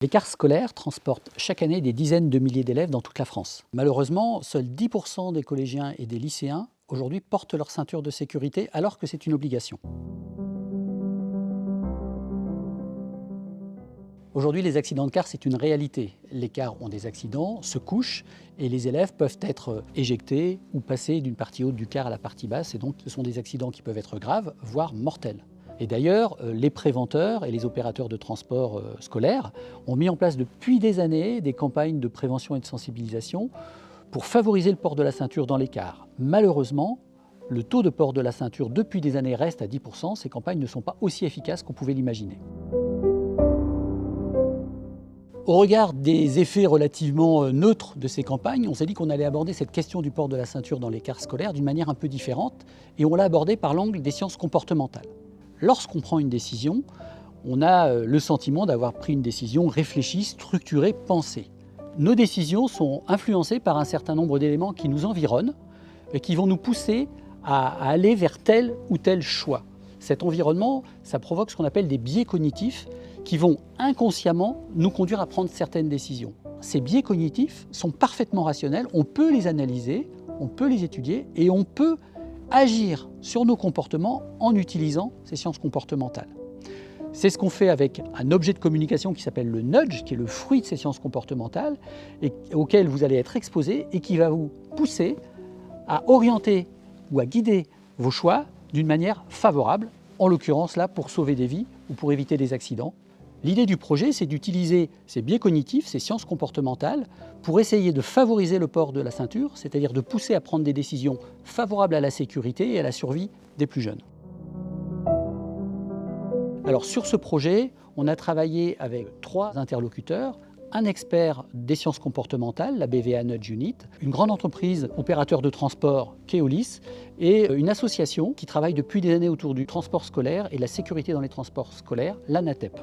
Les cars scolaires transportent chaque année des dizaines de milliers d'élèves dans toute la France. Malheureusement, seuls 10% des collégiens et des lycéens aujourd'hui portent leur ceinture de sécurité alors que c'est une obligation. Aujourd'hui, les accidents de car, c'est une réalité. Les cars ont des accidents, se couchent et les élèves peuvent être éjectés ou passer d'une partie haute du car à la partie basse. Et donc, ce sont des accidents qui peuvent être graves, voire mortels. Et d'ailleurs, les préventeurs et les opérateurs de transport scolaire ont mis en place depuis des années des campagnes de prévention et de sensibilisation pour favoriser le port de la ceinture dans les cars. Malheureusement, le taux de port de la ceinture depuis des années reste à 10%. Ces campagnes ne sont pas aussi efficaces qu'on pouvait l'imaginer. Au regard des effets relativement neutres de ces campagnes, on s'est dit qu'on allait aborder cette question du port de la ceinture dans les cars scolaires d'une manière un peu différente et on l'a abordée par l'angle des sciences comportementales. Lorsqu'on prend une décision, on a le sentiment d'avoir pris une décision réfléchie, structurée, pensée. Nos décisions sont influencées par un certain nombre d'éléments qui nous environnent et qui vont nous pousser à aller vers tel ou tel choix. Cet environnement, ça provoque ce qu'on appelle des biais cognitifs qui vont inconsciemment nous conduire à prendre certaines décisions. Ces biais cognitifs sont parfaitement rationnels, on peut les analyser, on peut les étudier et on peut agir sur nos comportements en utilisant ces sciences comportementales. C'est ce qu'on fait avec un objet de communication qui s'appelle le nudge, qui est le fruit de ces sciences comportementales et auquel vous allez être exposé et qui va vous pousser à orienter ou à guider vos choix d'une manière favorable, en l'occurrence là pour sauver des vies ou pour éviter des accidents. L'idée du projet, c'est d'utiliser ces biais cognitifs, ces sciences comportementales, pour essayer de favoriser le port de la ceinture, c'est-à-dire de pousser à prendre des décisions favorables à la sécurité et à la survie des plus jeunes. Alors sur ce projet, on a travaillé avec 3 interlocuteurs, un expert des sciences comportementales, la BVA Nudge Unit, une grande entreprise opérateur de transport, Keolis, et une association qui travaille depuis des années autour du transport scolaire et de la sécurité dans les transports scolaires, l'ANATEP.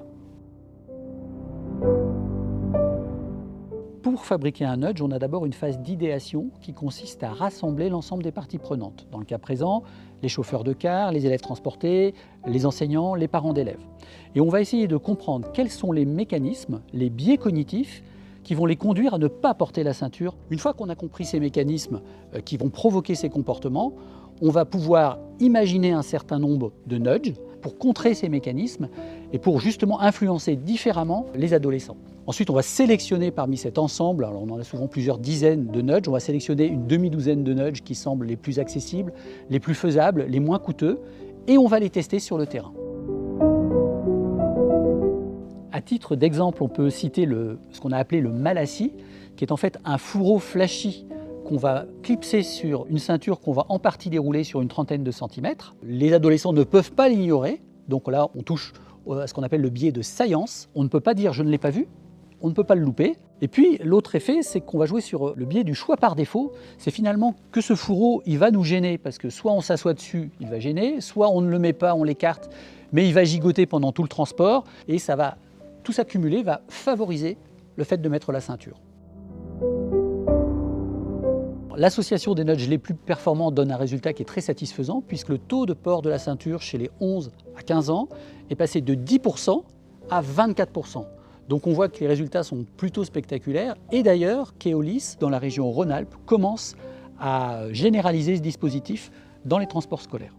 Pour fabriquer un nudge, on a d'abord une phase d'idéation qui consiste à rassembler l'ensemble des parties prenantes. Dans le cas présent, les chauffeurs de car, les élèves transportés, les enseignants, les parents d'élèves. Et on va essayer de comprendre quels sont les mécanismes, les biais cognitifs qui vont les conduire à ne pas porter la ceinture. Une fois qu'on a compris ces mécanismes qui vont provoquer ces comportements, on va pouvoir imaginer un certain nombre de nudges pour contrer ces mécanismes et pour justement influencer différemment les adolescents. Ensuite, on va sélectionner parmi cet ensemble, alors on en a souvent plusieurs dizaines de nudges, on va sélectionner une demi-douzaine de nudges qui semblent les plus accessibles, les plus faisables, les moins coûteux, et on va les tester sur le terrain. À titre d'exemple, on peut citer ce qu'on a appelé le Malassi, qui est en fait un fourreau flashy qu'on va clipser sur une ceinture qu'on va en partie dérouler sur une trentaine de centimètres. Les adolescents ne peuvent pas l'ignorer, donc là on touche à ce qu'on appelle le biais de science. On ne peut pas dire « je ne l'ai pas vu », on ne peut pas le louper. Et puis l'autre effet, c'est qu'on va jouer sur le biais du choix par défaut. C'est finalement que ce fourreau, il va nous gêner parce que soit on s'assoit dessus, il va gêner, soit on ne le met pas, on l'écarte, mais il va gigoter pendant tout le transport et ça va, tout s'accumuler, va favoriser le fait de mettre la ceinture. L'association des nudges les plus performants donne un résultat qui est très satisfaisant puisque le taux de port de la ceinture chez les 11 à 15 ans est passé de 10% à 24%. Donc on voit que les résultats sont plutôt spectaculaires et d'ailleurs Keolis, dans la région Rhône-Alpes, commence à généraliser ce dispositif dans les transports scolaires.